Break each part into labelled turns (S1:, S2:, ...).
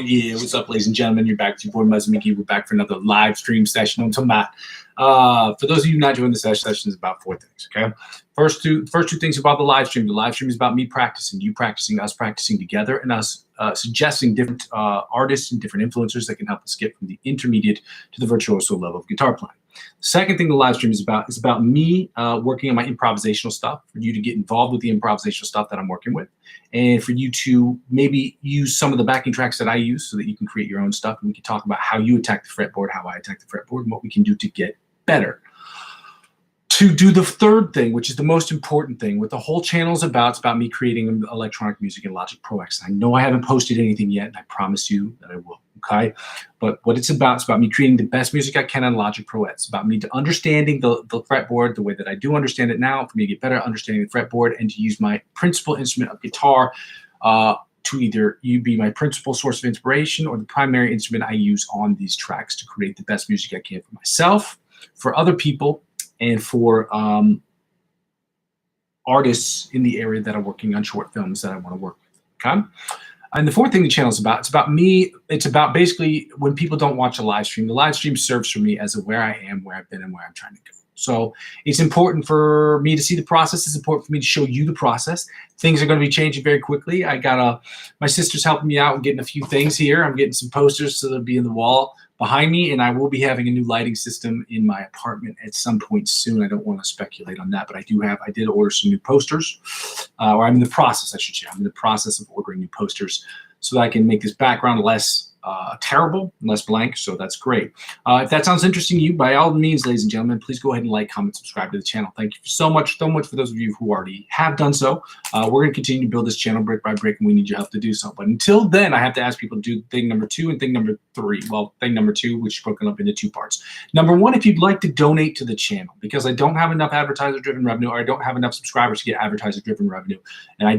S1: yeah. What's up, ladies and gentlemen? You're back with your boy, Muzzy McGee. We're back for another live stream session on Tomat. For those of you not joining the session is about 4 things, okay? First two things about the live stream. The live stream is about me practicing, you practicing, us practicing together, and us suggesting different artists and different influencers that can help us get from the intermediate to the virtuoso level of guitar playing. The second thing the live stream is about me working on my improvisational stuff, for you to get involved with the improvisational stuff that I'm working with, and for you to maybe use some of the backing tracks that I use so that you can create your own stuff, and we can talk about how you attack the fretboard, how I attack the fretboard, and what we can do to get better. To do the third thing, which is the most important thing, what the whole channel is about, it's about me creating electronic music in Logic Pro X. I know I haven't posted anything yet, and I promise you that I will, okay? But what it's about me creating the best music I can on Logic Pro X. It's about me to understanding the fretboard the way that I do understand it now, for me to get better at understanding the fretboard, and to use my principal instrument of guitar to either be my principal source of inspiration or the primary instrument I use on these tracks to create the best music I can for myself, for other people, and for artists in the area that are working on short films that I want to work with, okay? And the fourth thing the channel is about, it's about basically when people don't watch a live stream, the live stream serves for me as a where I am, where I've been, and where I'm trying to go. So it's important for me to see the process. It's important for me to show you the process. Things are going to be changing very quickly. I got my sister's helping me out and getting a few things here. I'm getting some posters so they'll be in the wall behind me, and I will be having a new lighting system in my apartment at some point soon. I don't want to speculate on that, but I did order some new posters, or I'm in the process, I should say. I'm in the process of ordering new posters so that I can make this background less terrible, less blank, so that's great. If that sounds interesting to you, by all means, ladies and gentlemen, please go ahead and like, comment, subscribe to the channel. Thank you so much for those of you who already have done so. We're going to continue to build this channel brick by brick, and we need your help to do so. But until then, I have to ask people to do thing number 2 and thing number 3. Well, thing number 2, which is broken up into 2 parts. Number 1, if you'd like to donate to the channel, because I don't have enough advertiser-driven revenue, or I don't have enough subscribers to get advertiser-driven revenue, and I'm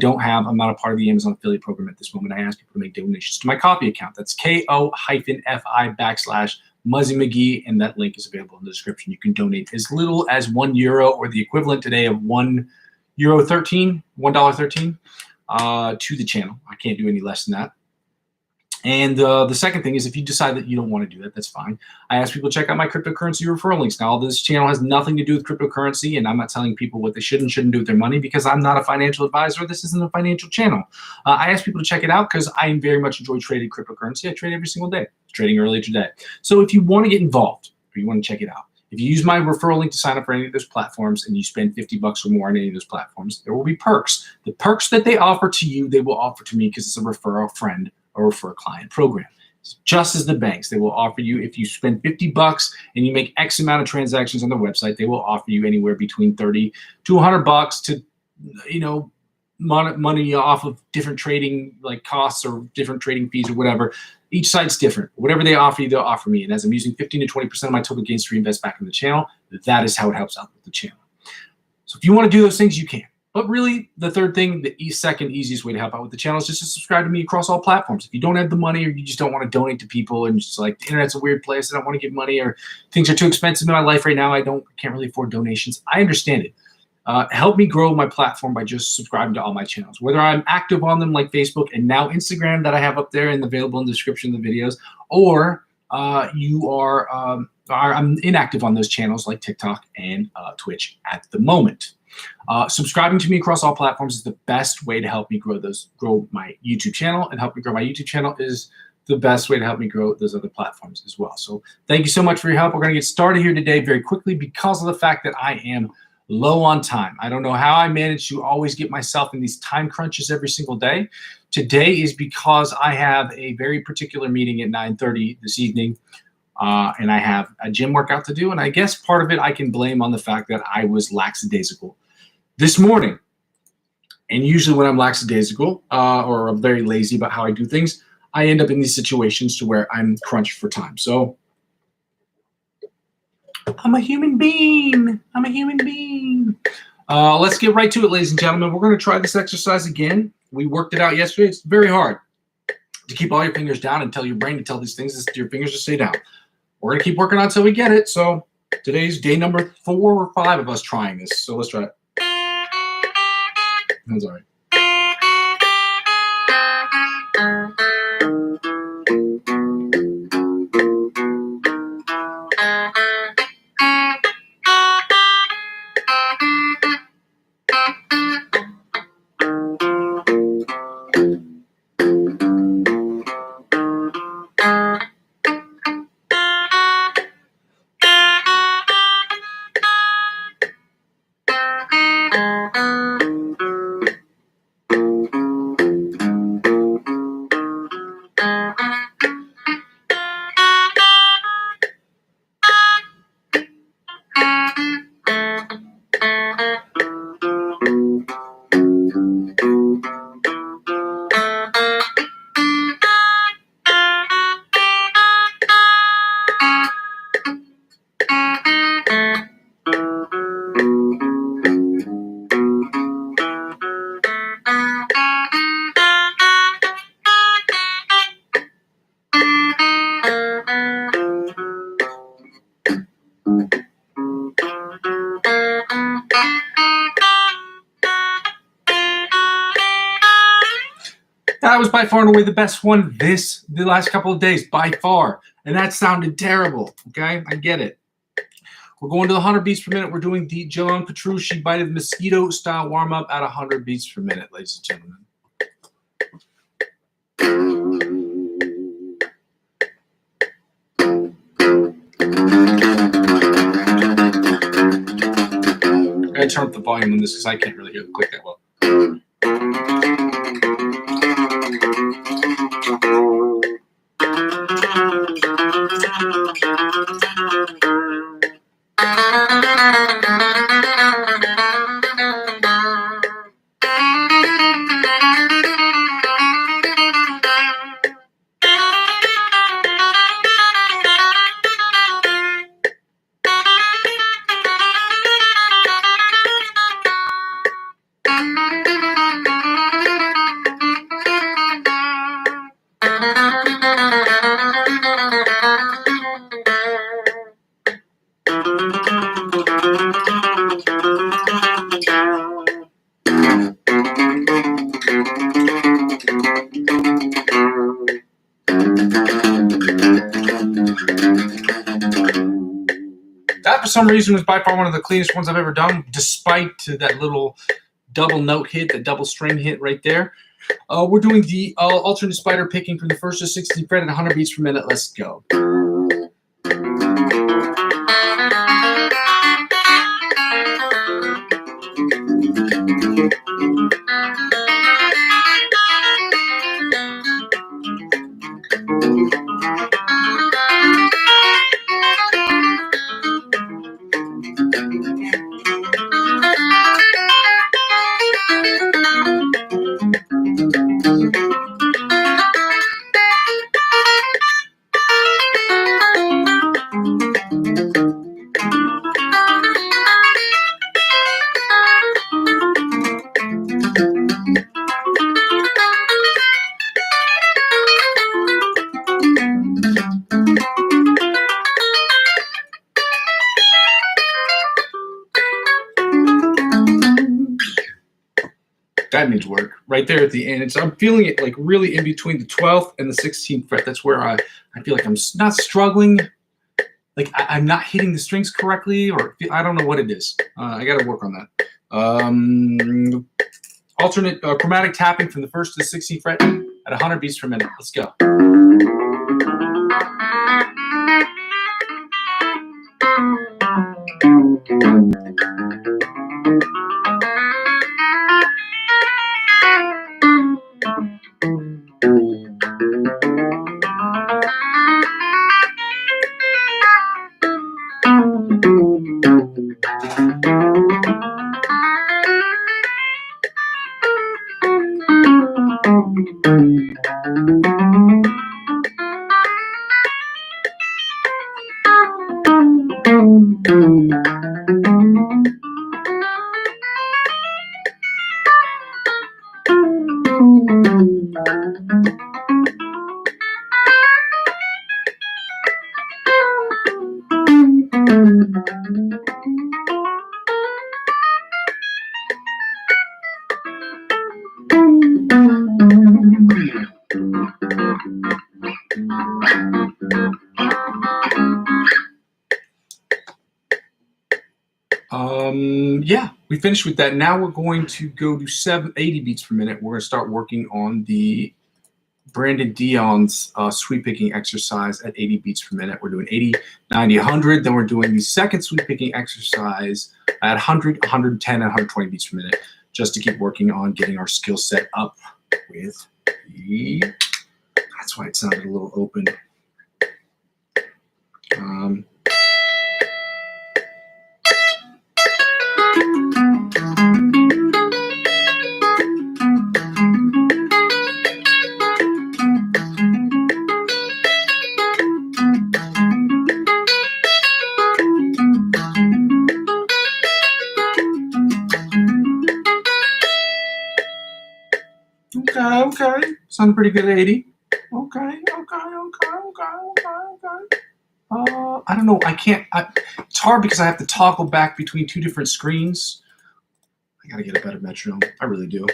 S1: not a part of the Amazon affiliate program at this moment. I ask people to make donations to my Ko-fi account. That's ko-fi/Muzzy McGee, and that link is available in the description. You can donate as little as €1 or the equivalent today of $1.13 to the channel. I can't do any less than that. And the second thing is, if you decide that you don't want to do that, that's fine. I ask people to check out my cryptocurrency referral links. Now, this channel has nothing to do with cryptocurrency, and I'm not telling people what they should and shouldn't do with their money, because I'm not a financial advisor. This isn't a financial channel. I ask people to check it out because I very much enjoy trading cryptocurrency. I trade every single day. Trading earlier today. So if you want to get involved, or you want to check it out, if you use my referral link to sign up for any of those platforms and you spend $50 or more on any of those platforms, there will be perks. The perks that they offer to you, they will offer to me, because it's a refer a friend or refer a client program. It's just as the banks, they will offer you, if you spend $50 and you make X amount of transactions on their website, they will offer you anywhere between $30 to $100 to, money off of different trading costs or different trading fees or whatever. Each site's different. Whatever they offer you, they'll offer me. And as I'm using 15 to 20% of my total gains to reinvest back in the channel, that is how it helps out with the channel. So if you want to do those things, you can. But really, the third thing, the second easiest way to help out with the channel is just to subscribe to me across all platforms. If you don't have the money, or you just don't want to donate to people, and just like the internet's a weird place, I don't want to give money, or things are too expensive in my life right now, can't really afford donations, I understand it. Help me grow my platform by just subscribing to all my channels, whether I'm active on them like Facebook and now Instagram that I have up there and available in the description of the videos, or I'm inactive on those channels like TikTok and Twitch at the moment. Subscribing to me across all platforms is the best way to help me grow my YouTube channel, and help me grow my YouTube channel is the best way to help me grow those other platforms as well. So thank you so much for your help. We're going to get started here today very quickly because of the fact that I am low on time. I don't know how I manage to always get myself in these time crunches every single day. Today is because I have a very particular meeting at 9:30 this evening, and I have a gym workout to do, and I guess part of it I can blame on the fact that I was lackadaisical this morning. And usually when I'm lackadaisical or I'm very lazy about how I do things, I end up in these situations to where I'm crunched for time. So I'm a human being. I'm a human being. Let's get right to it, ladies and gentlemen. We're going to try this exercise again. We worked it out yesterday. It's very hard to keep all your fingers down and tell your brain to tell these things your fingers to stay down. We're going to keep working on it until we get it. So today's day number 4 or 5 of us trying this. So let's try it. That's all right. That was by far and away the best one the last couple of days, by far. And that sounded terrible, okay? I get it. We're going to the 100 beats per minute. We're doing the John Petrucci Bite of the Mosquito style warm-up at 100 beats per minute, ladies and gentlemen. I gotta turn up the volume on this because I can't really hear the click that well. That, for some reason, was by far one of the cleanest ones I've ever done, despite that little double note hit, that double string hit right there. We're doing the alternate spider picking from the 1st to 16th fret at 100 beats per minute. Let's go. That needs work right there at the end. I'm feeling it like really in between the 12th and the 16th fret. That's where I feel like I'm not struggling. Like I'm not hitting the strings correctly, or I don't know what it is. I got to work on that. Alternate chromatic tapping from the 1st to the 16th fret at 100 beats per minute. Let's go. Yeah, we finished with that. Now we're going to go to 80 beats per minute. We're going to start working on the Brandon Dion's sweep picking exercise at 80 beats per minute. We're doing 80, 90, 100. Then we're doing the second sweep picking exercise at 100, 110, and 120 beats per minute, just to keep working on getting our skill set up with the... That's why it sounded a little open. Okay. Sounded pretty good at 80. Okay. I don't know. It's hard because I have to toggle back between two different screens. I gotta get a better metronome. I really do.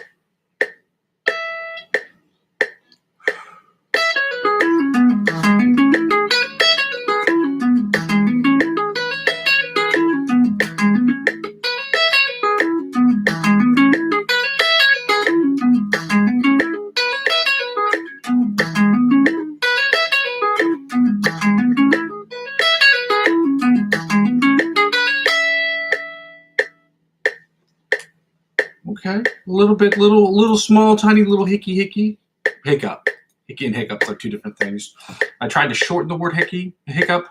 S1: little small, tiny little hiccup. Hickey and hiccup's like two different things. I tried to shorten the word hiccup,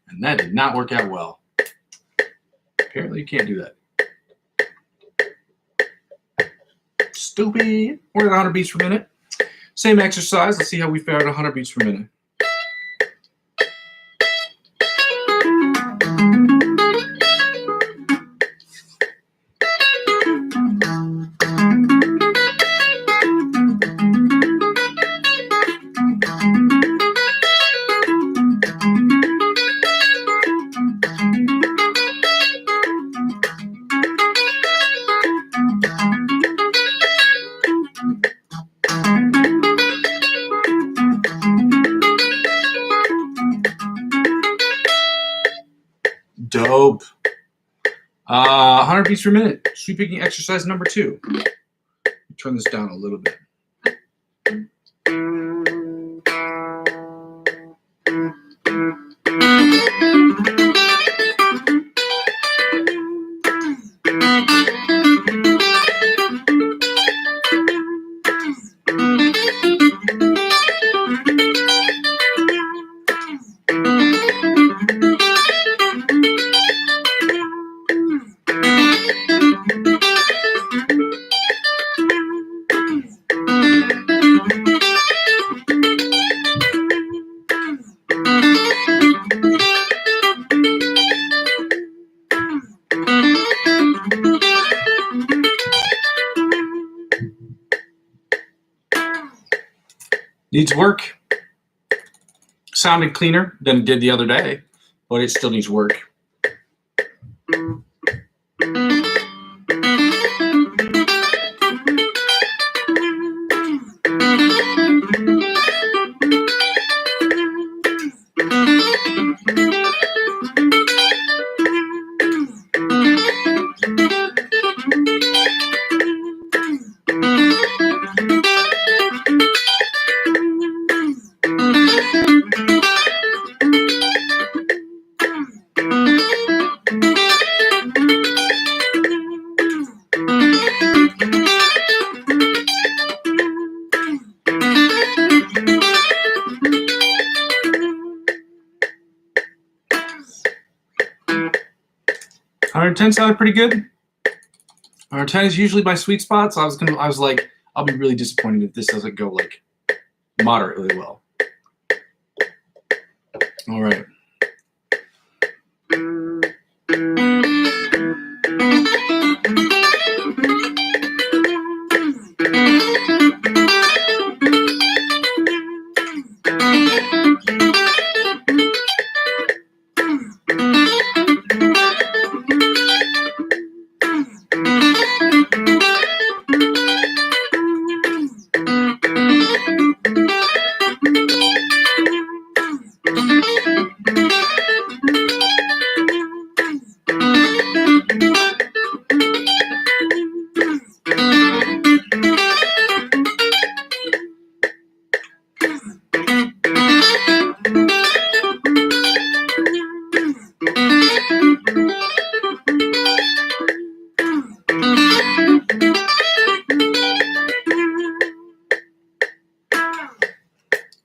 S1: and that did not work out well. Apparently you can't do that. Stupid. We're at 100 beats per minute. Same exercise. Let's see how we fare at 100 beats per minute. Dope. 100 beats per minute. Sweep picking exercise number 2. Turn this down a little bit. Needs work. Sounded cleaner than it did the other day, but it still needs work. $110 sounded pretty good. $110 is usually my sweet spot, so I was like, I'll be really disappointed if this doesn't go like moderately well. All right.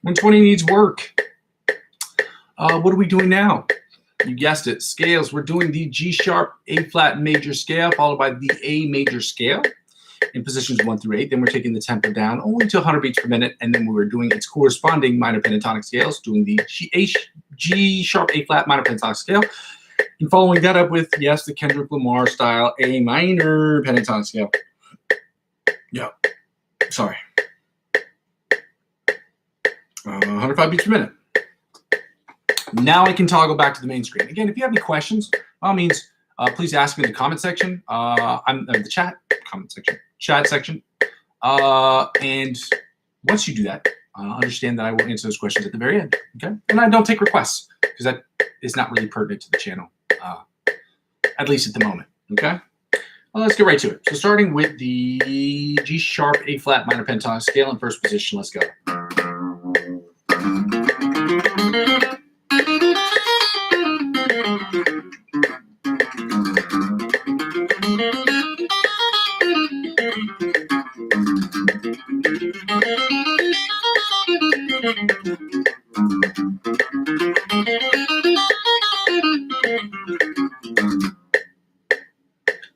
S1: $120 needs work. What are we doing now? You guessed it, scales. We're doing the G sharp, A flat major scale, followed by the A major scale in positions 1 through 8. Then we're taking the tempo down only to 100 beats per minute, and then we were doing its corresponding minor pentatonic scales, doing the G sharp, A flat minor pentatonic scale, and following that up with, yes, the Kendrick Lamar style A minor pentatonic scale. Yeah, sorry. 105 beats per minute. Now I can toggle back to the main screen. Again, if you have any questions, by all means, please ask me in the comment section. I'm the chat section. And once you do that, understand that I will answer those questions at the very end. Okay, and I don't take requests because that is not really pertinent to the channel, at least at the moment. Okay, well, let's get right to it. So starting with the G sharp, A flat minor pentatonic scale in first position. Let's go.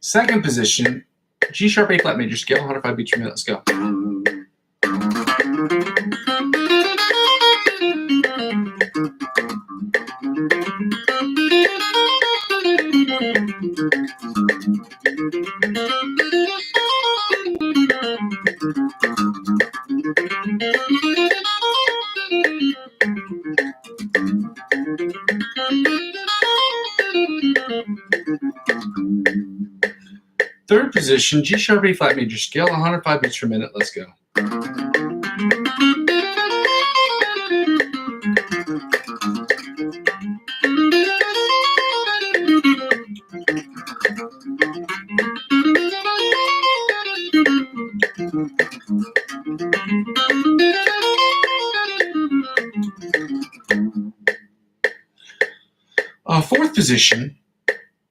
S1: Second position, G sharp, A flat major scale, 105 beats per minute. Let's go. Third position, G sharp, A flat major scale, 105 beats per minute. Let's go. Fourth position,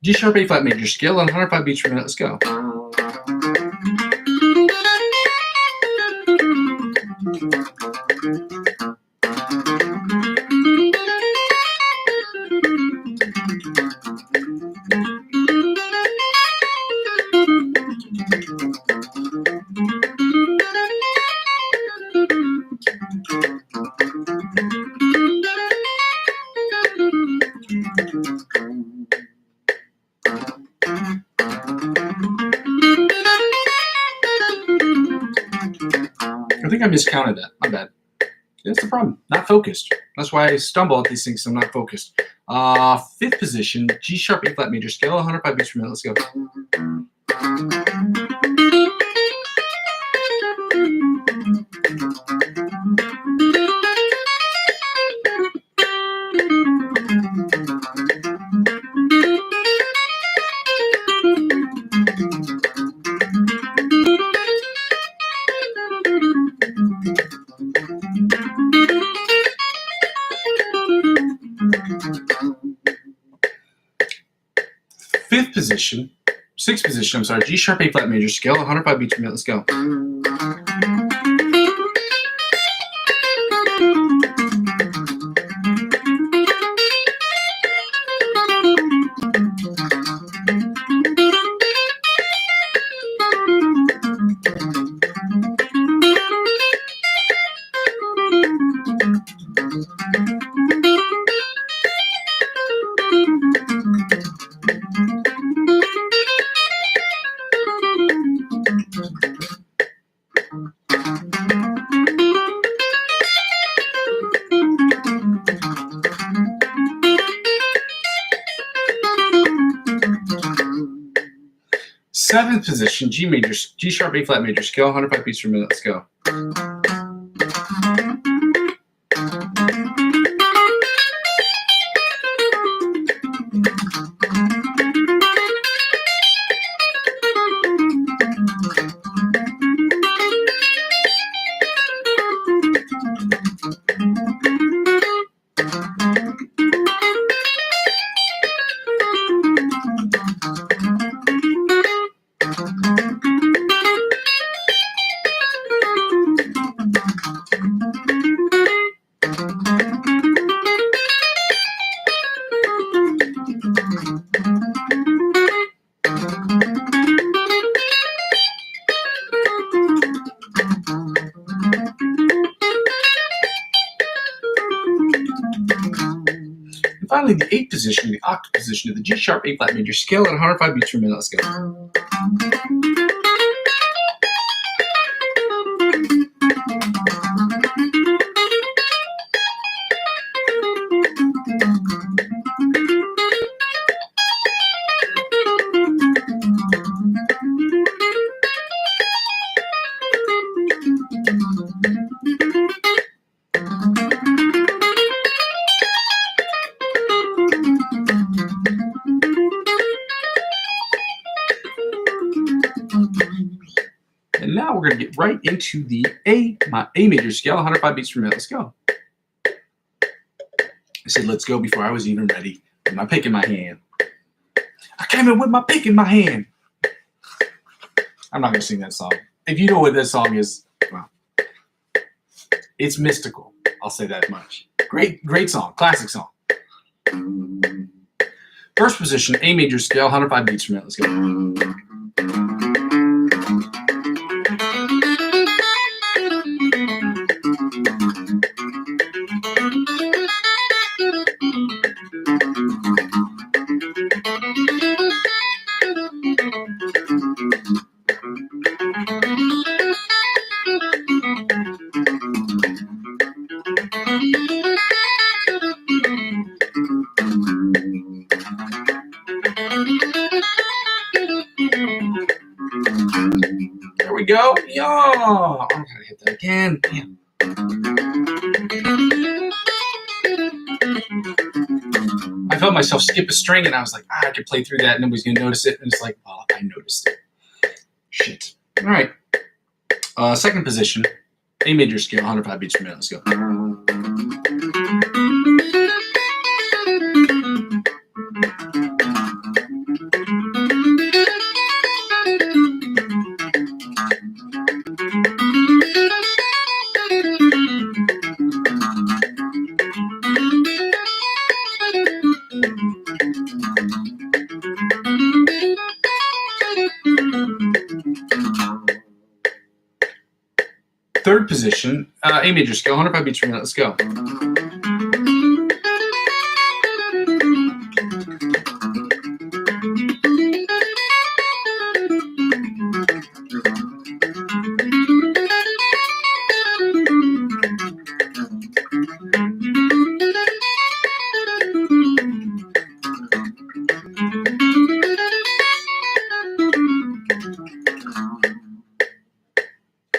S1: G sharp, A flat major scale, 105 beats per minute. Let's go. I think I miscounted that. My bad. That's the problem. Not focused. That's why I stumble at these things. I'm not focused. Fifth position, G sharp, A flat major scale, 105 beats per minute. Let's go. Sixth position, I'm sorry, G sharp, A flat major scale, 105 beats per minute. Let's go. Seventh position, G sharp, A flat major scale, 105 beats per minute. Let's go. Finally, the eighth position, the octave position of the G sharp, A flat major scale at 105 beats per minute. Let's go. And now we're going to get right into the my A major scale, 105 beats per minute. Let's go. I said, let's go before I was even ready with my pick in my hand. I came in with my pick in my hand. I'm not going to sing that song. If you know what this song is, well, it's mystical. I'll say that much. Great song. Classic song. First position, A major scale, 105 beats per minute. Let's go. Oh, I gotta hit that again. Damn. I felt myself skip a string, and I was like, I could play through that, and nobody's gonna notice it. And it's like, well, I noticed it. Shit. All right. Second position, A major scale, 105 beats per minute. Let's go. Third position, A major scale, 105 beats per minute. Let's go.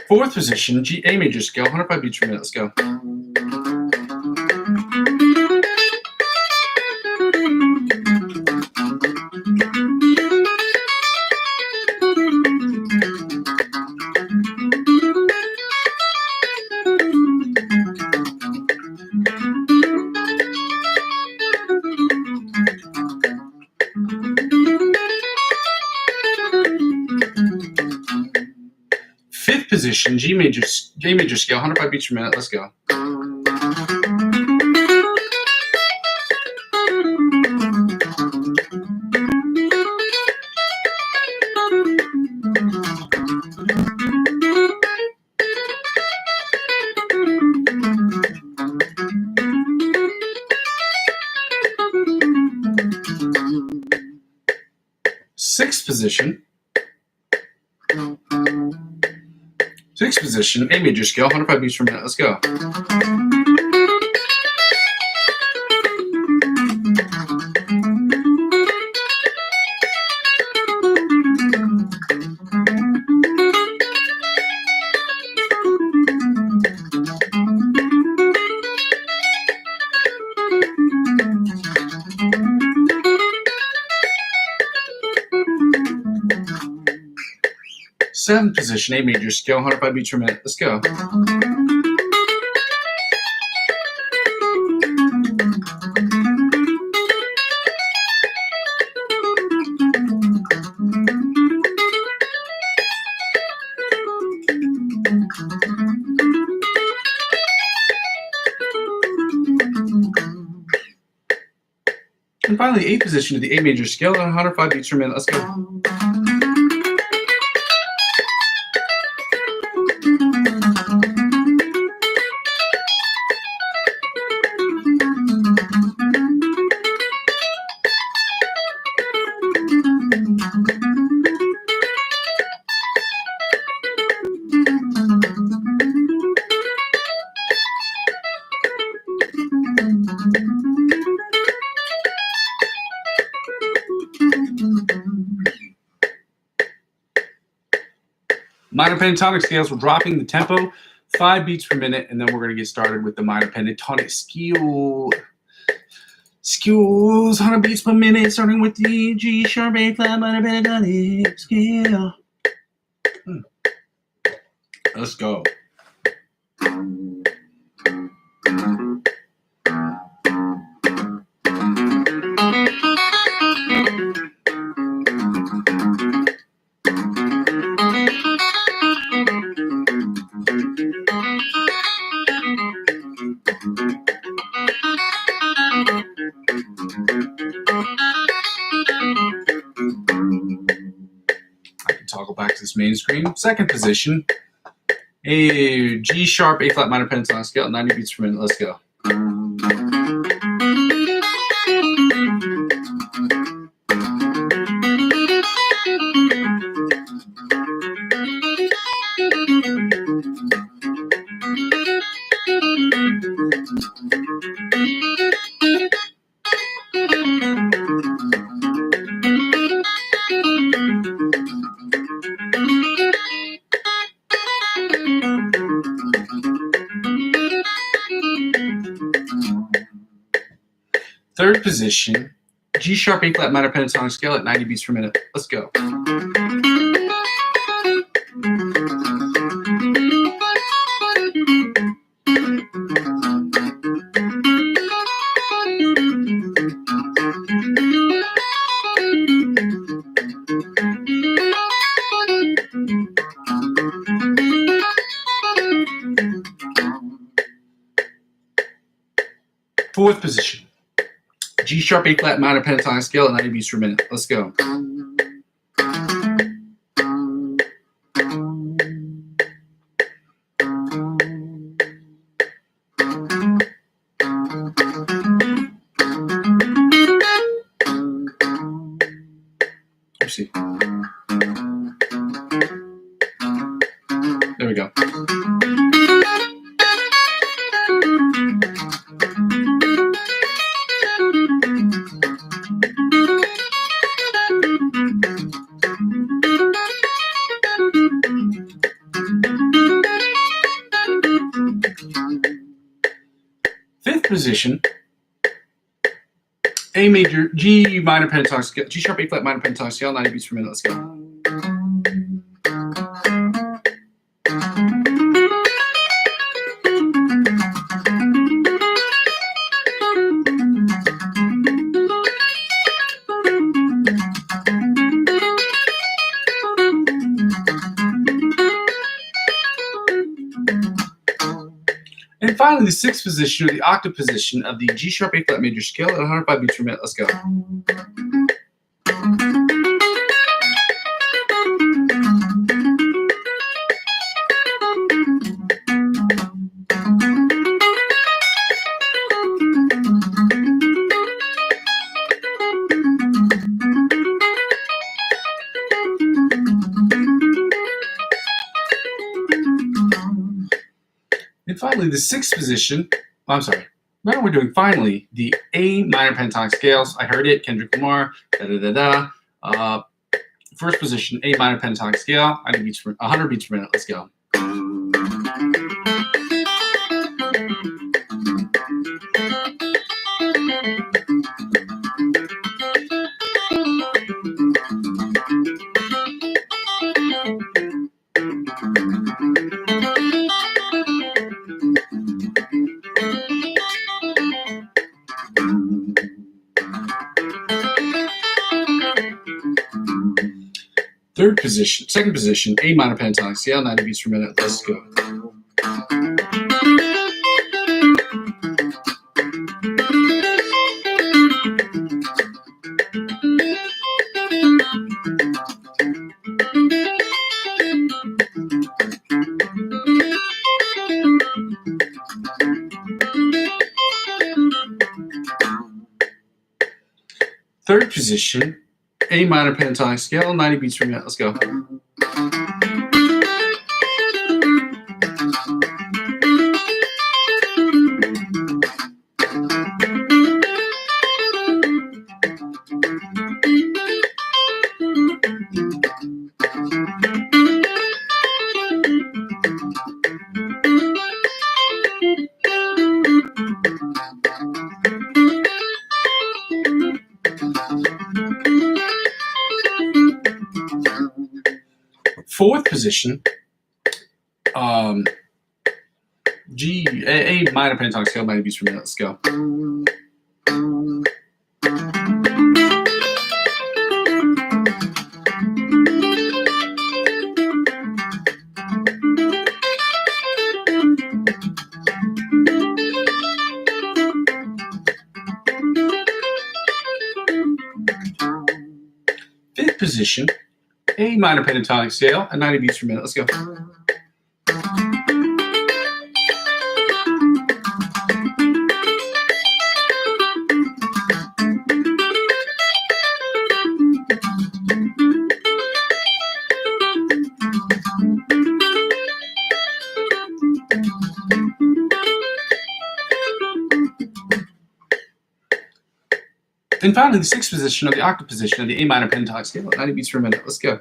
S1: Fourth position, A major scale, 105 beats per minute. Let's go. Fifth position, A major scale, 105 beats per minute. Let's go. Sixth position, A major scale, 105 beats per minute. Let's go. Seventh position, A major scale, 105 beats per minute. Let's go. And finally, eighth position of the A major scale, 105 beats per minute. Let's go. Minor pentatonic scales, we're dropping the tempo 5 beats per minute, and then we're going to get started with the minor pentatonic scale. Scales, 100 beats per minute, starting with the G sharp A flat minor pentatonic scale. Let's go. Toggle back to this main screen. Second position, a G sharp A flat minor pentatonic scale, 90 beats per minute. Let's go. Third position, G sharp, A flat minor pentatonic scale at 90 beats per minute. Let's go. Fourth position, G sharp, A flat minor pentatonic scale at 90 beats per minute. Let's go. Let's see. There we go. Fifth position, A major, G minor pentatonic scale, G sharp, A flat minor pentatonic scale, 90 beats per minute. Let's go. And finally, the sixth position, or the octave position of the G sharp, A flat major scale at 105 beats per minute. Let's go. And finally, the sixth position, now we're doing finally the A minor pentatonic scales. I heard it, Kendrick Lamar, da-da-da-da. First position, A minor pentatonic scale, 100 beats per minute. Let's go. Second position, A minor pentatonic scale, 90 beats per minute. Let's go. Third position, A minor pentatonic scale, 90 beats per minute. Let's go. Fourth position, A minor pentatonic scale, 90 beats per minute. Let's go. Fifth position, A minor pentatonic scale at 90 beats per minute. Let's go. And finally, the sixth position of the octave position of the A minor pentatonic scale at 90 beats per minute. Let's go.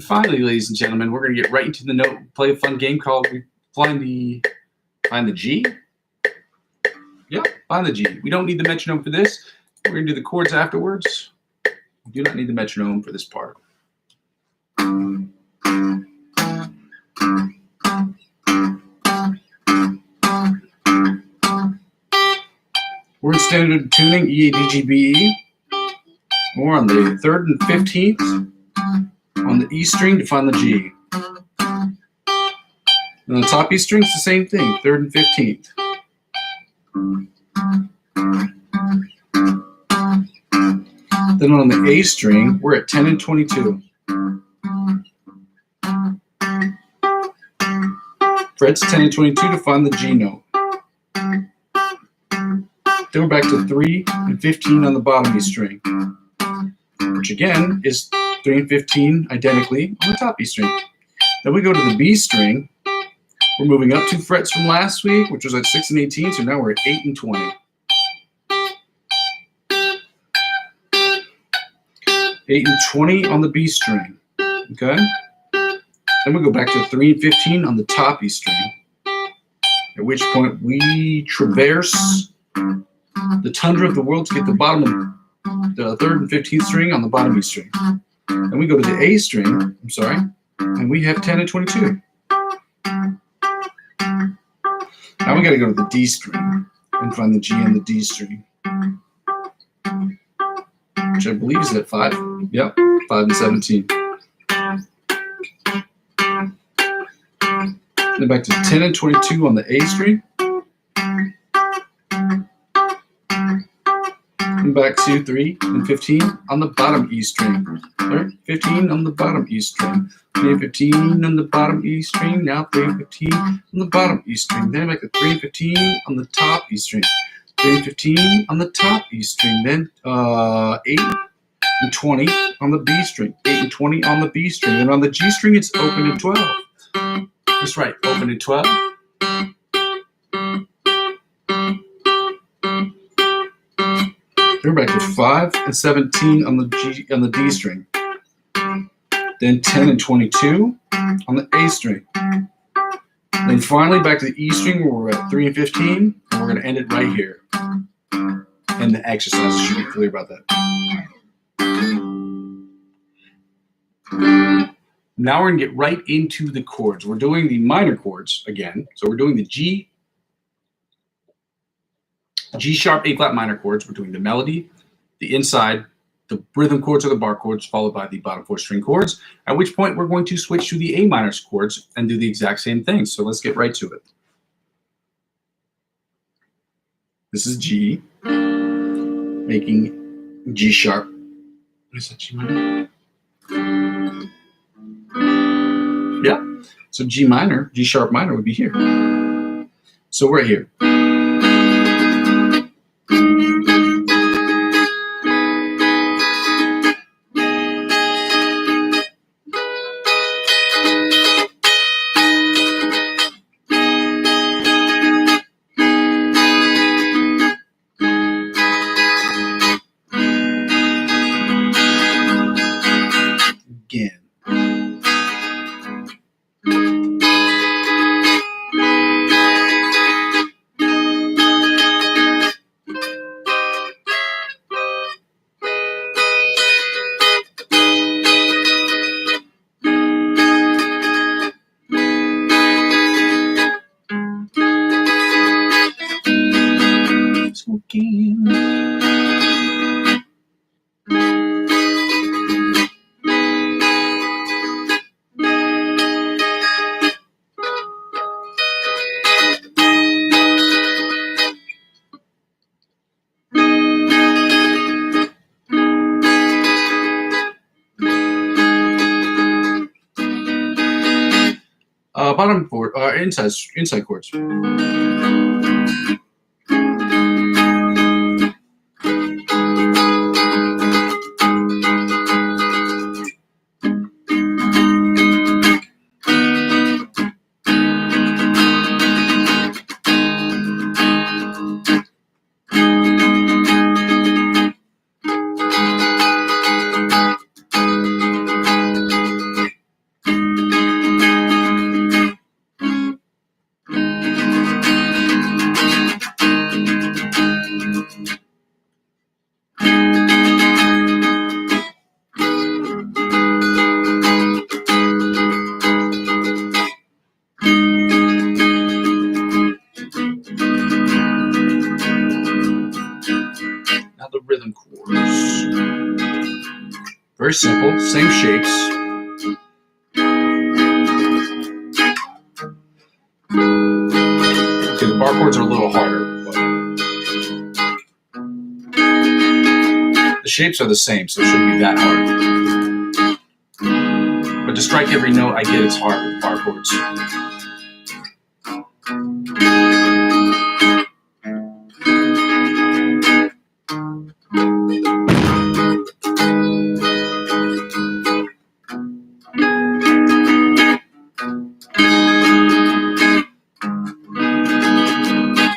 S1: finally, ladies and gentlemen, we're going to get right into the note, play a fun game called Find the G. Yeah, find the G. We don't need the metronome for this. We're going to do the chords afterwards. We do not need the metronome for this part. We're in standard tuning, E, A, D, G, B, E. We're on the 3rd and 15th on the E string to find the G. And on the top E string, it's the same thing, 3rd and 15th. Then on the A string, we're at 10 and 22. Frets 10 and 22 to find the G note. Then we're back to 3 and 15 on the bottom E string, which again is 3 and 15 identically on the top E string. Then we go to the B string. We're moving up 2 frets from last week, which was at 6 and 18, so now we're at 8 and 20. 8 and 20 on the B string, okay? Then we go back to 3 and 15 on the top E string, at which point we traverse the tundra of the world to get the bottom of the 3rd and 15th string on the bottom E string. Then we go to the A string, and we have 10 and 22. Now we got to go to the D string and find the G on the D string, which I believe is at 5. Yep, 5 and 17. Then back to 10 and 22 on the A string. And back to 3 and 15 on the bottom E string. 15 on the bottom E string. 3 and 15 on the bottom E string. Now 3 and 15 on the bottom E string. Then back to 3 and 15 on the top E string. 3 and 15 on the top E string. Then 8 and 20 on the B string. 8 and 20 on the B string. And on the G string, it's open at 12. That's right, open at 12. We're back to 5 and 17 on the D string. Then 10 and 22 on the A string. Then finally back to the E string where we're at 3 and 15, and we're going to end it right here. And the exercise should be clear about that. Now we're going to get right into the chords. We're doing the minor chords again. So we're doing the G sharp, A flat minor chords. We're doing the melody, the inside, the rhythm chords or the bar chords, followed by the bottom 4 string chords, at which point we're going to switch to the A minor chords and do the exact same thing. So let's get right to it. This is G, making G sharp. Is that G minor? Yeah. So G minor, G sharp minor would be here. So right here. Again. Bottom chord, inside chords. Very simple, same shapes. Okay, the bar chords are a little harder, but the shapes are the same, so it shouldn't be that hard. But to strike every note, I get it's hard with bar chords.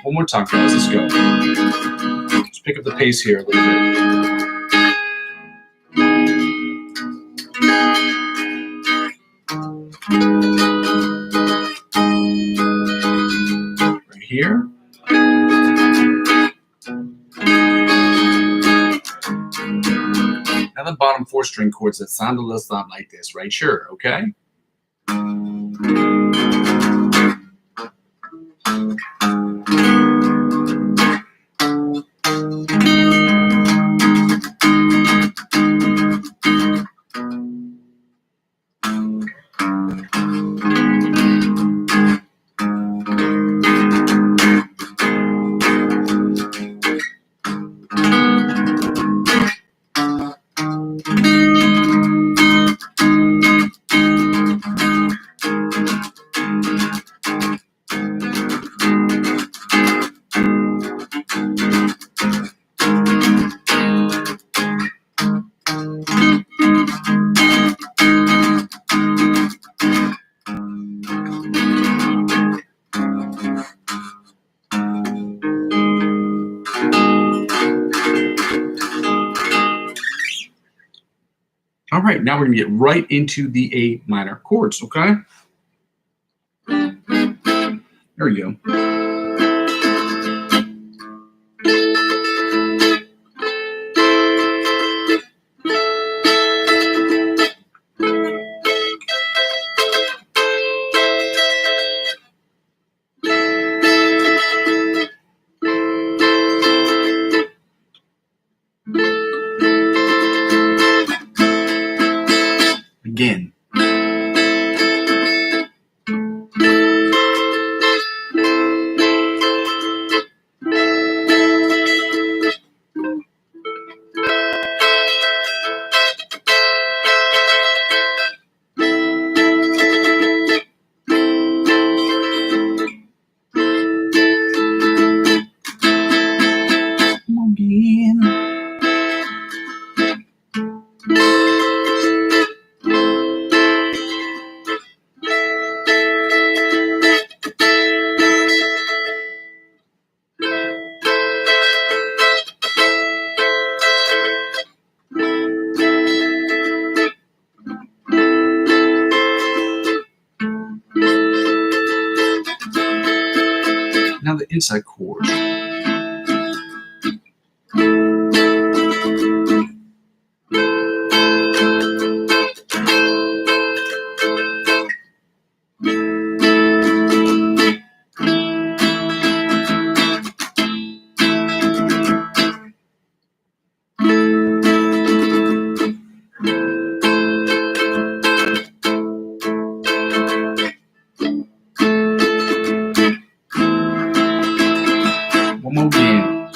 S1: One more time, guys. Let's go. Let's pick up the pace here a little bit. Right here. Now the bottom 4-string chords that sound a little something like this, right? Sure, okay? All right, now we're going to get right into the A minor chords, okay? There we go. Again. Now the inside chord. One more again.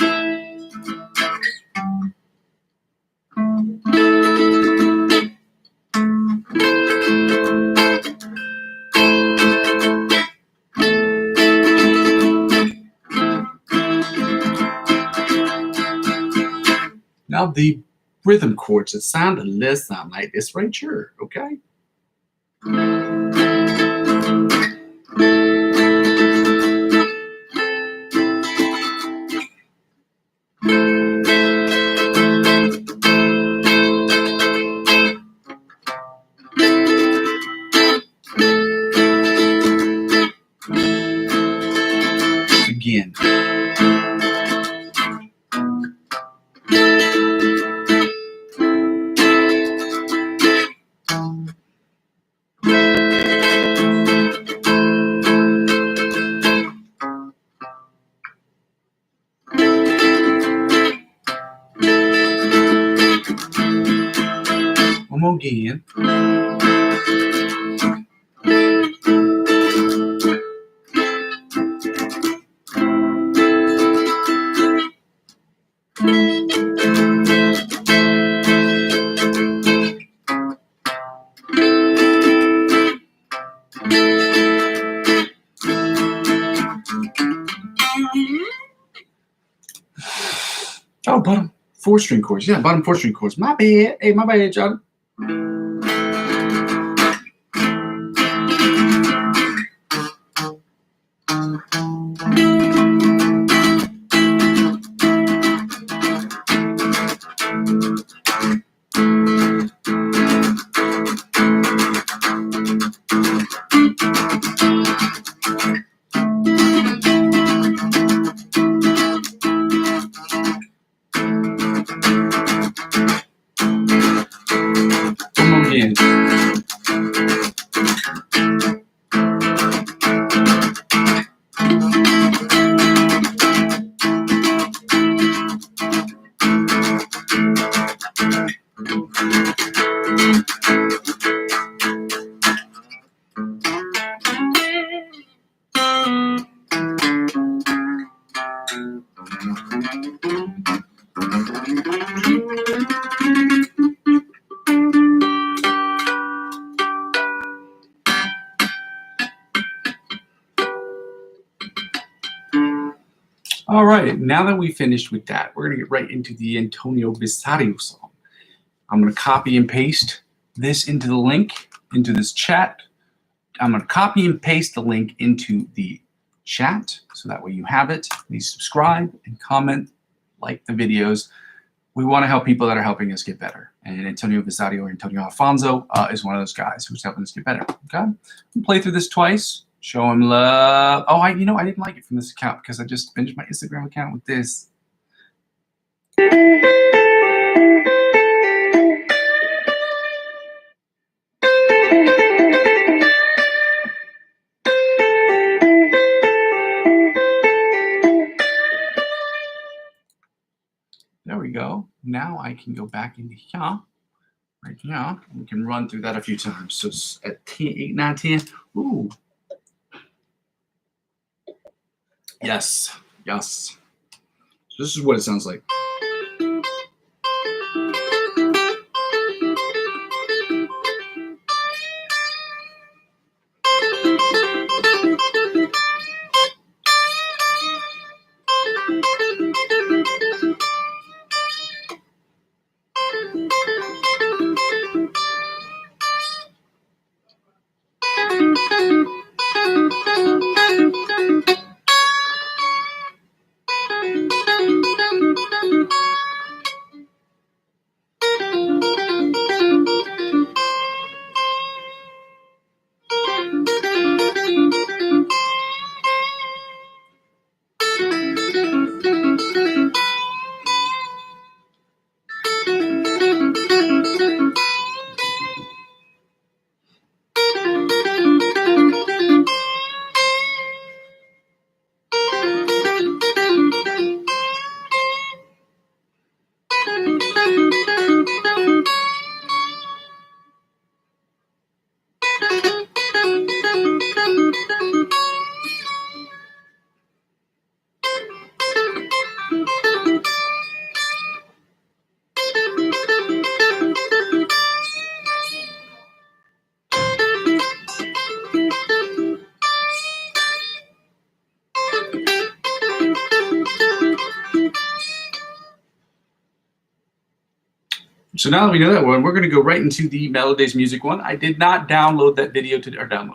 S1: Now the rhythm chords that sound a little something like this right here, okay? Again. Come on again. Oh, bottom 4-string chords. Yeah, bottom 4-string chords. My bad. Hey, my bad, John. Come on again. All right, now that we finished with that, we're going to get right into the Antonio Bisario song. I'm going to copy and paste this into the link, into this chat. I'm going to copy and paste the link into the chat, so that way you have it. Please subscribe and comment, like the videos. We want to help people that are helping us get better. And Antonio Bisario or Antonio Alfonso is one of those guys who's helping us get better. Okay, I'll play through this twice. Show him love. Oh, I didn't like it from this account because I just finished my Instagram account with this. There we go. Now I can go back into here. Right here. We can run through that a few times. So at 10, 8, 9, 10. Ooh. Yes. Yes. This is what it sounds like. So now that we know that one, we're going to go right into the Melodies Music one. I did not download that video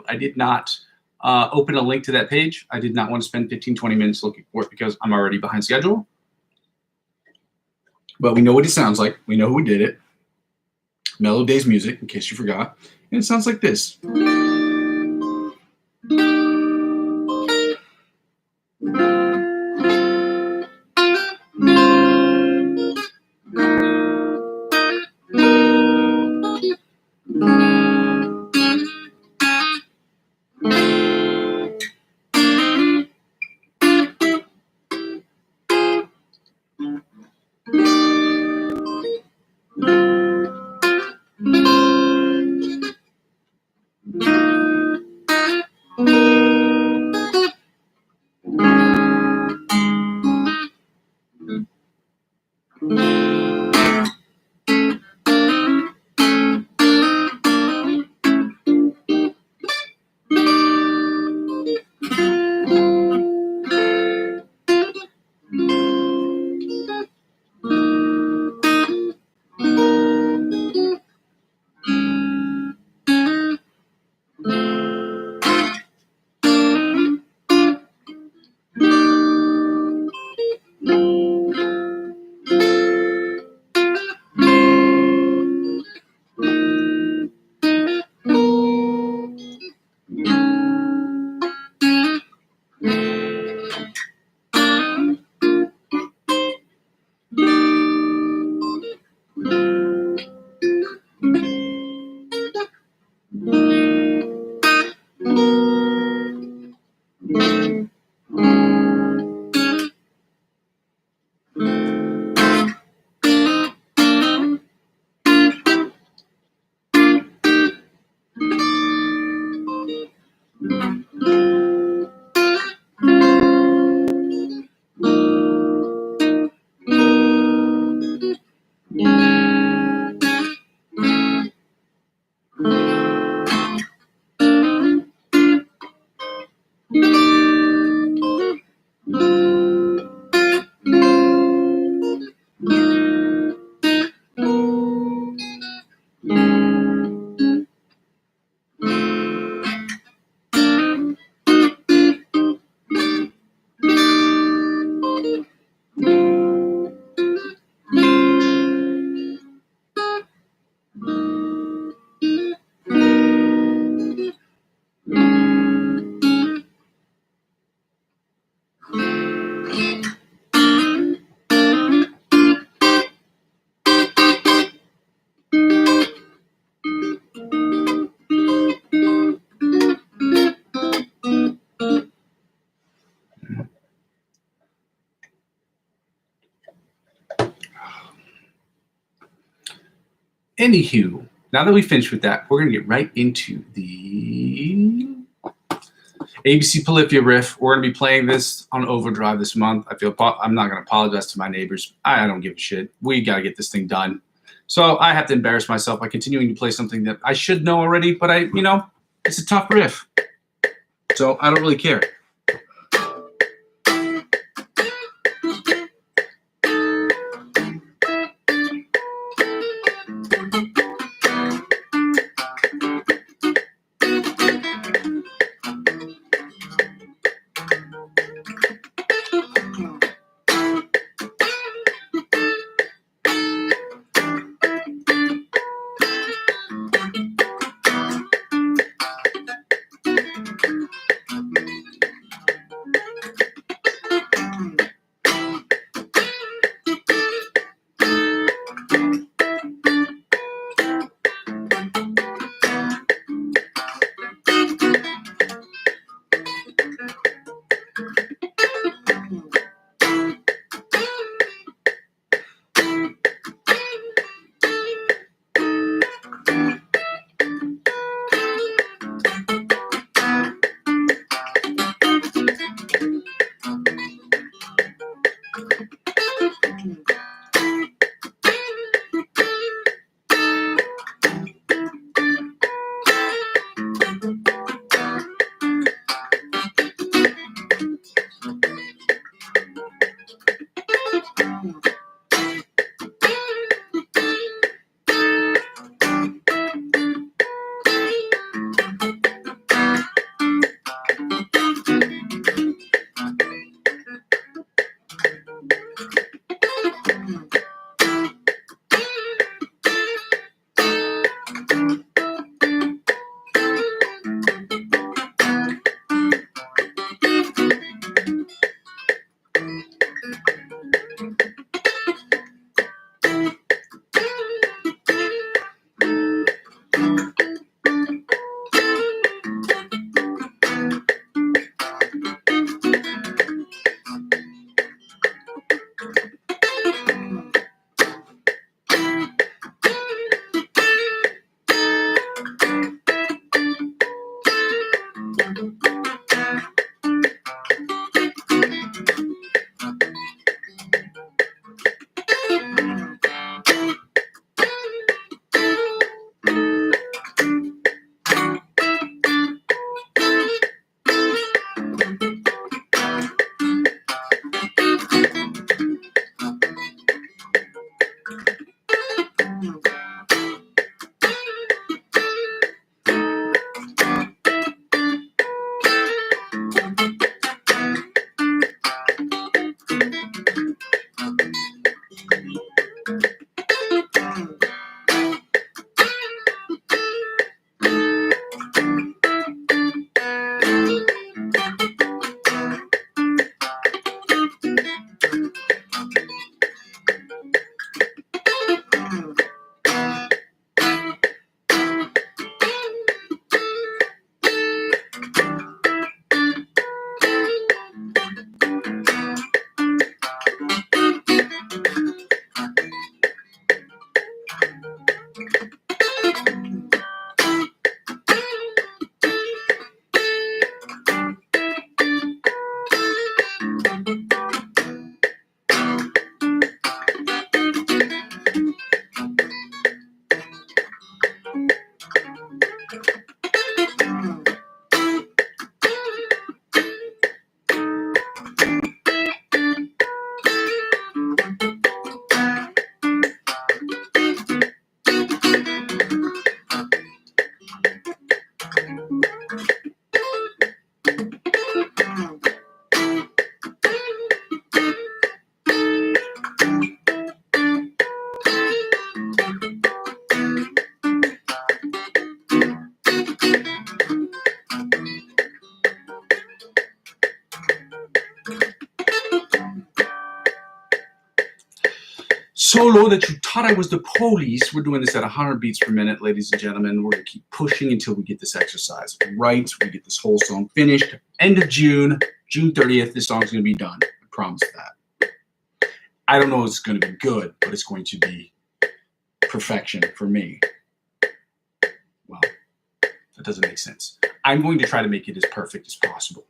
S1: I did not open a link to that page. I did not want to spend 15, 20 minutes looking for it because I'm already behind schedule. But we know what it sounds like. We know who did it. Melodies Music, in case you forgot. And it sounds like this. Anywho, now that we finished with that, we're going to get right into the ABC Polyphia riff. We're going to be playing this on overdrive this month. I'm not going to apologize to my neighbors. I don't give a shit. We got to get this thing done. So I have to embarrass myself by continuing to play something that I should know already, but it's a tough riff. So I don't really care. solo that you thought I was the police. We're doing this at 100 beats per minute, ladies and gentlemen. We're going to keep pushing until we get this exercise right. We get this whole song finished. End of June 30th, this song's going to be done. I promise that. I don't know if it's going to be good, but it's going to be perfection for me. Well, that doesn't make sense. I'm going to try to make it as perfect as possible.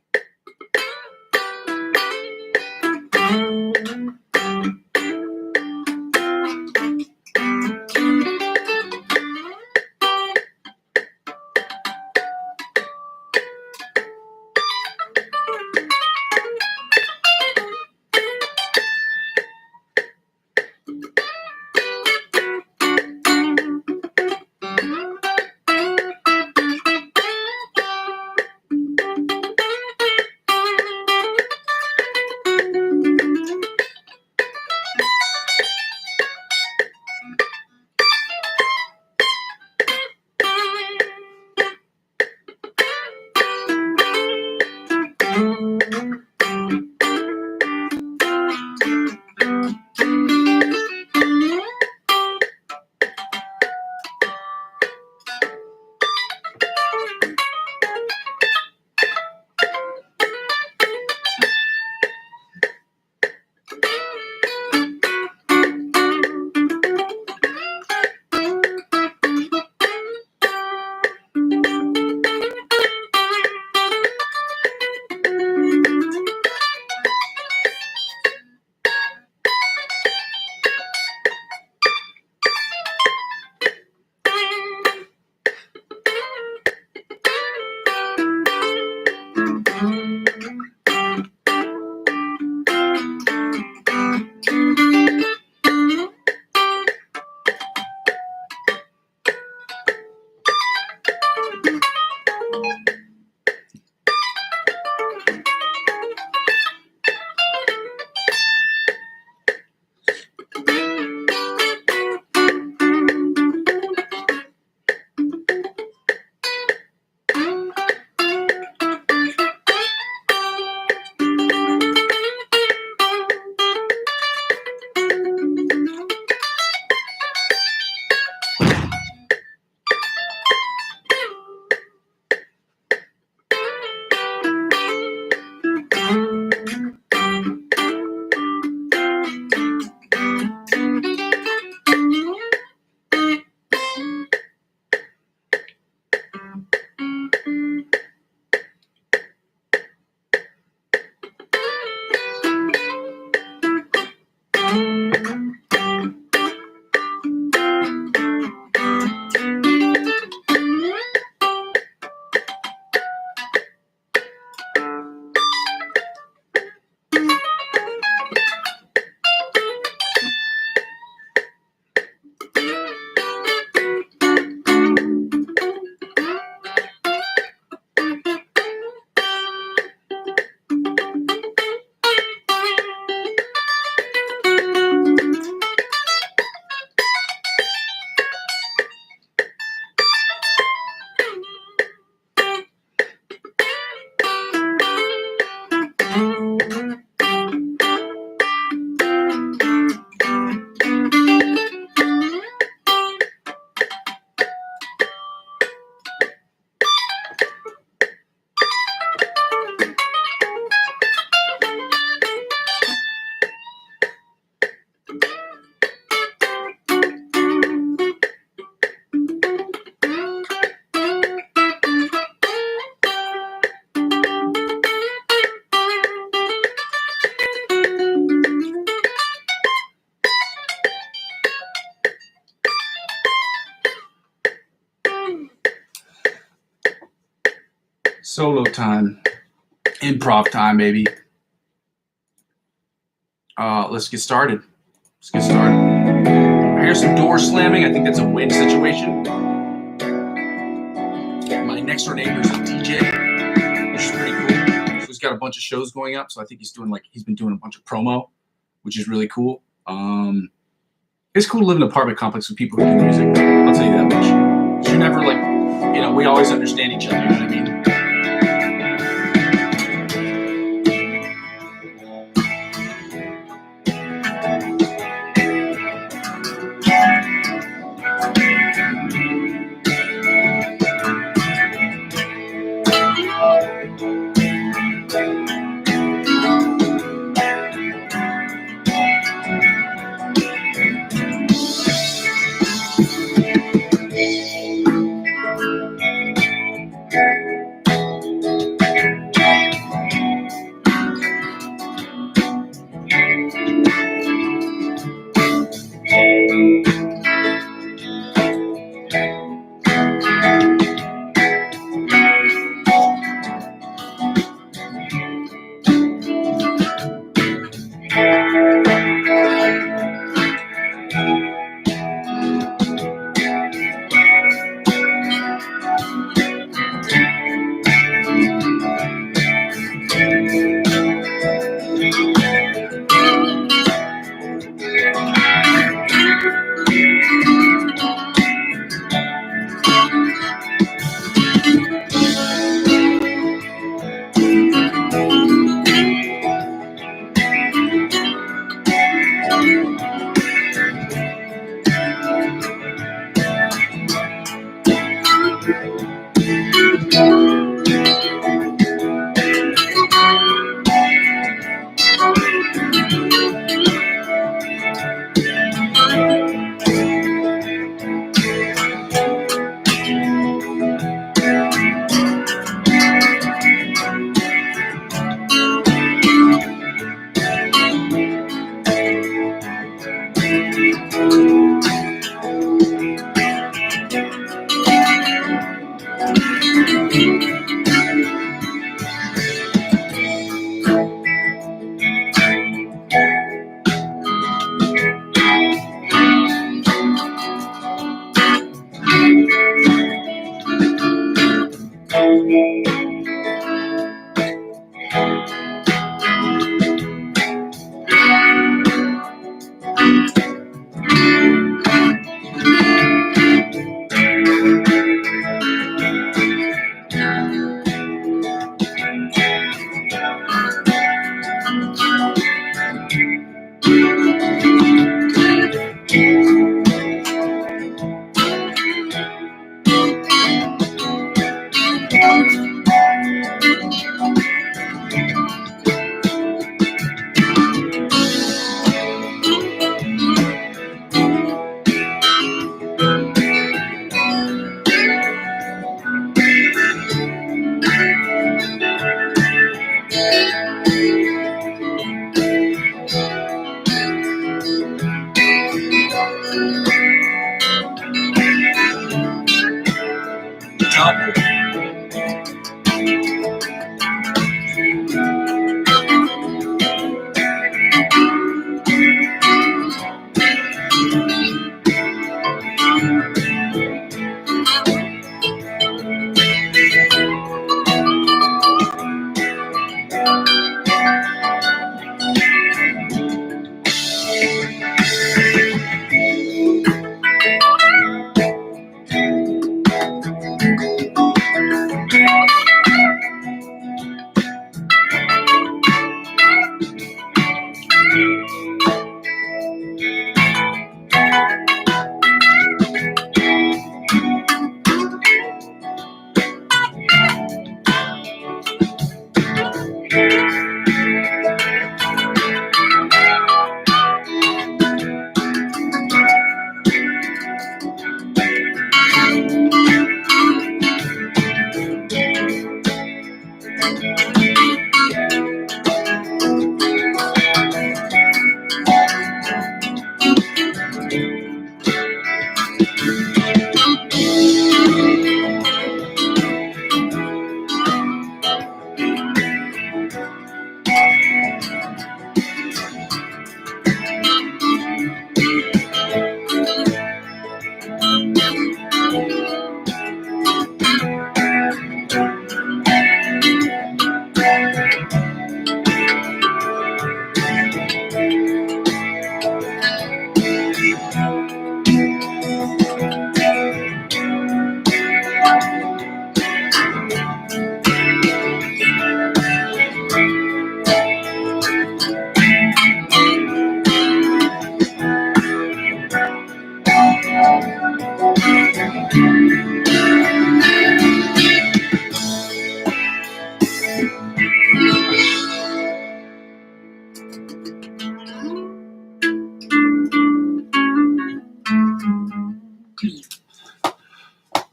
S1: Solo time. Improv time, baby. Let's get started. I hear some doors slamming. I think that's a wind situation. My next door neighbor is a DJ, which is pretty cool. So he's got a bunch of shows going up. So I think he's been doing a bunch of promo, which is really cool. It's cool to live in an apartment complex with people who do music. I'll tell you that much. You're never we always understand each other. You know what I mean?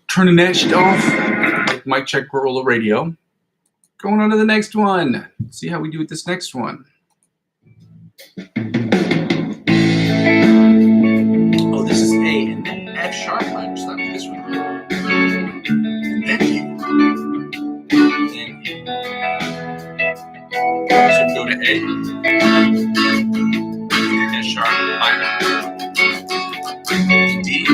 S1: Turning that shit off. Mic check, roll of radio. Going on to the next one. See how we do with this next one. Oh, this is A and then F sharp. I understand this one. And then E. So go to A. F sharp minor. D.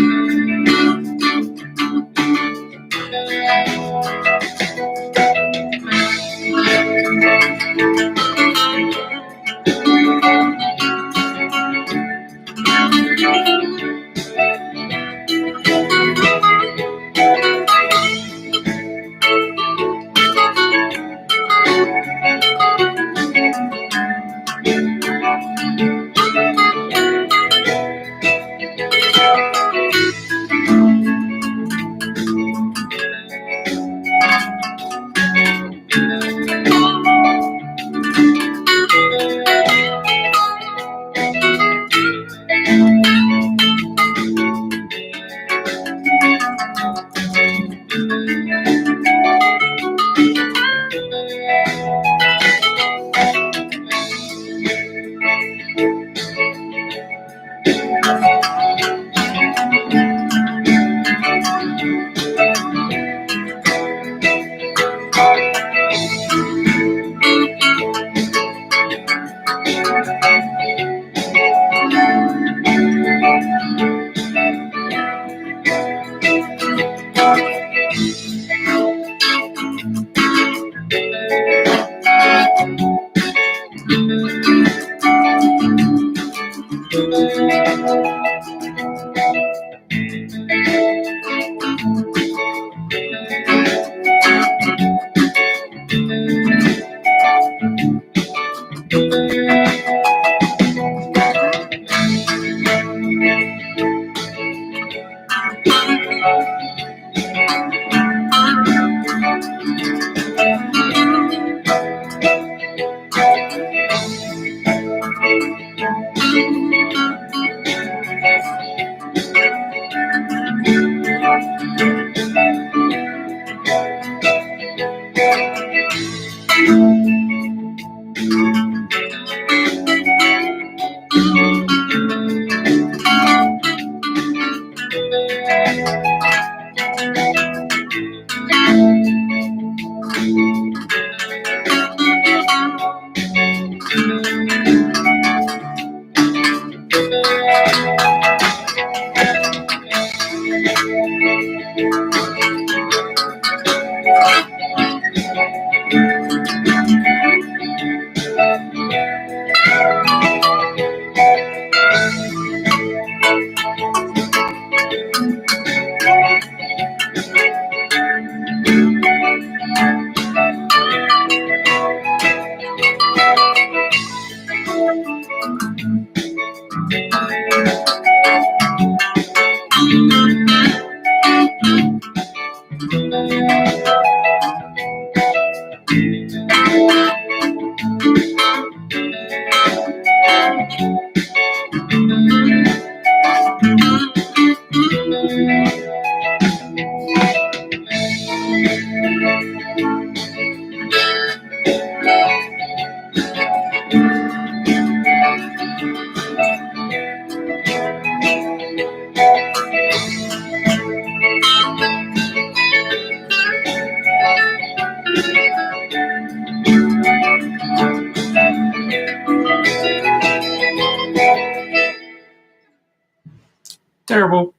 S1: Terrible.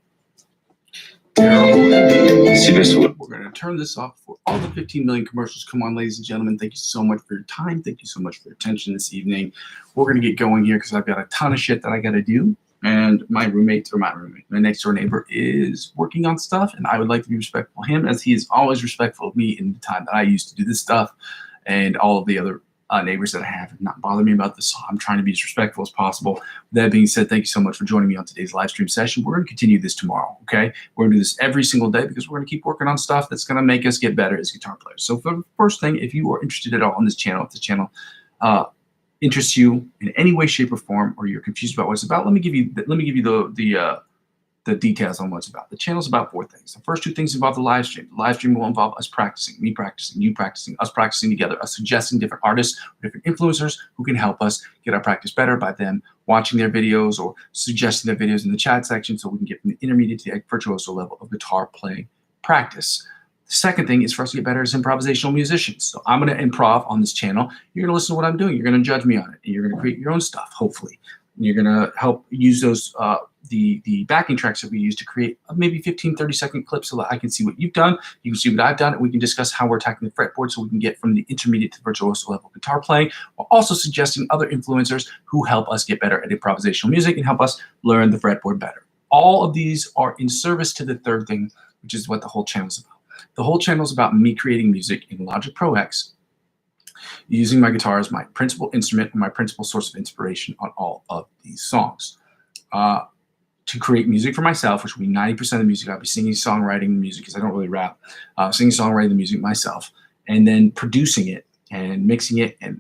S1: Terrible. See this one? We're going to turn this off before all the 15 million commercials come on, ladies and gentlemen. Thank you so much for your time. Thank you so much for your attention this evening. We're going to get going here because I've got a ton of shit that I got to do. And my next door neighbor is working on stuff, and I would like to be respectful of him as he is always respectful of me in the time that I used to do this stuff, and all of the other neighbors that I have not bother me about this. So I'm trying to be as respectful as possible. With that being said, thank you so much for joining me on today's live stream session. We're going to continue this tomorrow, okay? We're going to do this every single day because we're going to keep working on stuff that's going to make us get better as guitar players. So for the first thing, if you are interested at all on this channel, if the channel interests you in any way, shape, or form, or you're confused about what it's about, let me give you the details on what it's about. The channel's about 4 things. The first 2 things involve the live stream. The live stream will involve us practicing, me practicing, you practicing, us practicing together, us suggesting different artists, different influencers who can help us get our practice better by them watching their videos or suggesting their videos in the chat section so we can get from the intermediate to the virtuoso level of guitar playing practice. The second thing is for us to get better as improvisational musicians. So I'm going to improv on this channel. You're going to listen to what I'm doing. You're going to judge me on it. And you're going to create your own stuff, hopefully. And you're going to help use those the backing tracks that we use to create maybe 15, 30-second clips so that I can see what you've done, you can see what I've done, and we can discuss how we're attacking the fretboard so we can get from the intermediate to virtuoso level guitar playing, while also suggesting other influencers who help us get better at improvisational music and help us learn the fretboard better. All of these are in service to the third thing, which is what the whole channel is about. The whole channel is about me creating music in Logic Pro X, using my guitar as my principal instrument and my principal source of inspiration on all of these songs. To create music for myself, which will be 90% of the music. I'll be singing, songwriting the music because I don't really rap. Singing, songwriting the music myself, and then producing it and mixing it and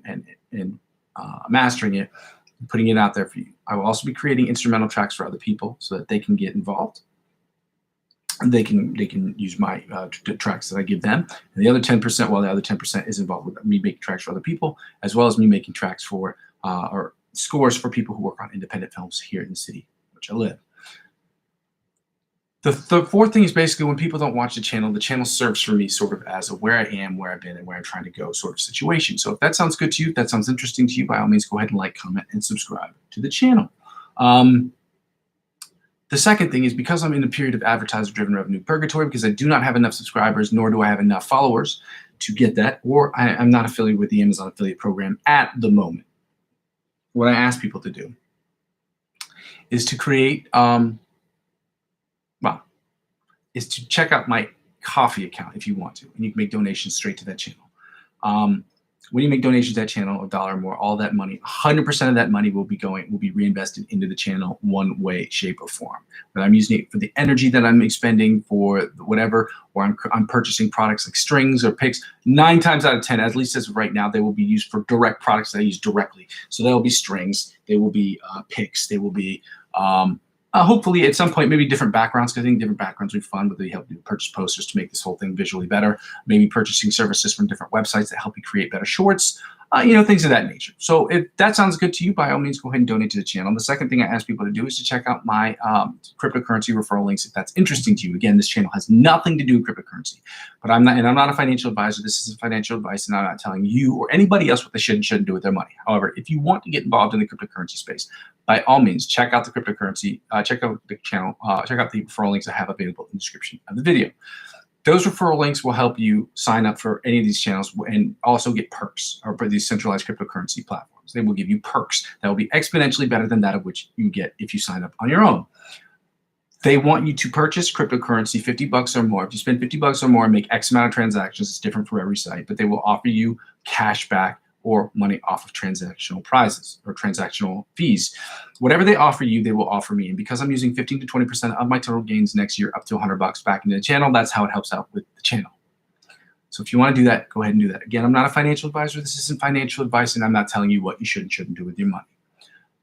S1: mastering it and putting it out there for you. I will also be creating instrumental tracks for other people so that they can get involved. And they can use my tracks that I give them. And the other 10%, well, the other 10% is involved with me making tracks for other people, as well as me making tracks for or scores for people who work on independent films here in the city. which I live. The fourth thing is basically when people don't watch the channel serves for me sort of as a where I am, where I've been, and where I'm trying to go sort of situation. So if that sounds good to you, if that sounds interesting to you, by all means, go ahead and like, comment, and subscribe to the channel. The second thing is because I'm in a period of advertiser-driven revenue purgatory, because I do not have enough subscribers, nor do I have enough followers to get that, or I'm not affiliated with the Amazon affiliate program at the moment. What I ask people to do is to create, is to check out my Coffee account if you want to, and you can make donations straight to that channel. When you make donations to that channel, $1 or more, all that money, 100% of that money will be reinvested into the channel one way, shape, or form. But I'm using it for the energy that I'm expending for whatever, or I'm purchasing products like strings or picks. 9 times out of 10, at least as of right now, they will be used for direct products that I use directly. So there will be strings, they will be picks, they will be hopefully at some point, maybe different backgrounds, because I think different backgrounds would be fun, but they help you purchase posters to make this whole thing visually better. Maybe purchasing services from different websites that help you create better shorts, things of that nature. So if that sounds good to you, by all means, go ahead and donate to the channel. The second thing I ask people to do is to check out my cryptocurrency referral links if that's interesting to you. Again, this channel has nothing to do with cryptocurrency, but I'm not a financial advisor. This isn't financial advice, and I'm not telling you or anybody else what they should and shouldn't do with their money. However, if you want to get involved in the cryptocurrency space, by all means, check out the cryptocurrency, check out the channel, check out the referral links I have available in the description of the video. Those referral links will help you sign up for any of these channels and also get perks or for these centralized cryptocurrency platforms. They will give you perks that will be exponentially better than that of which you get if you sign up on your own. They want you to purchase cryptocurrency, $50 or more. If you spend $50 or more and make X amount of transactions, it's different for every site, but they will offer you cash back or money off of transactional prizes or transactional fees. Whatever they offer you, they will offer me. And because I'm using 15 to 20% of my total gains next year up to $100 back into the channel, that's how it helps out with the channel. So if you want to do that, go ahead and do that. Again, I'm not a financial advisor. This isn't financial advice, and I'm not telling you what you should and shouldn't do with your money.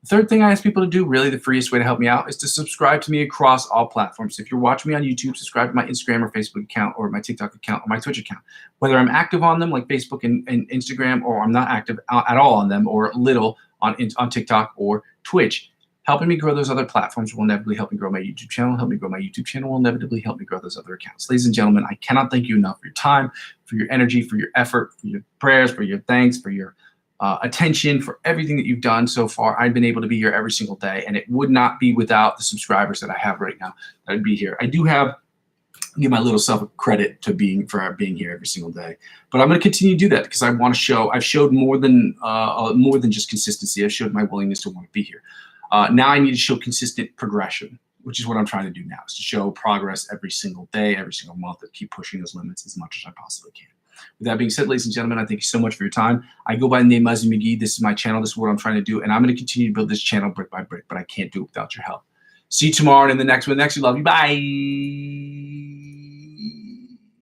S1: The third thing I ask people to do, really the freest way to help me out, is to subscribe to me across all platforms. If you're watching me on YouTube, subscribe to my Instagram or Facebook account or my TikTok account or my Twitch account. Whether I'm active on them like Facebook and Instagram, or I'm not active at all on them, or little on TikTok or Twitch, helping me grow those other platforms will inevitably help me grow my YouTube channel. Help me grow my YouTube channel will inevitably help me grow those other accounts. Ladies and gentlemen, I cannot thank you enough for your time, for your energy, for your effort, for your prayers, for your thanks, for your attention, for everything that you've done so far. I've been able to be here every single day, and it would not be without the subscribers that I have right now that I'd be here. I do give my little self credit to being here every single day, but I'm going to continue to do that because I want to show. I've showed more than just consistency. I've showed my willingness to want to be here. Now I need to show consistent progression, which is what I'm trying to do now, is to show progress every single day, every single month, and keep pushing those limits as much as I possibly can. With that being said, ladies and gentlemen, I thank you so much for your time. I go by the name Muzzy McGee. This is my channel. This is what I'm trying to do, and I'm going to continue to build this channel brick by brick, but I can't do it without your help. See you tomorrow and in the next one. Next, we love you. Bye.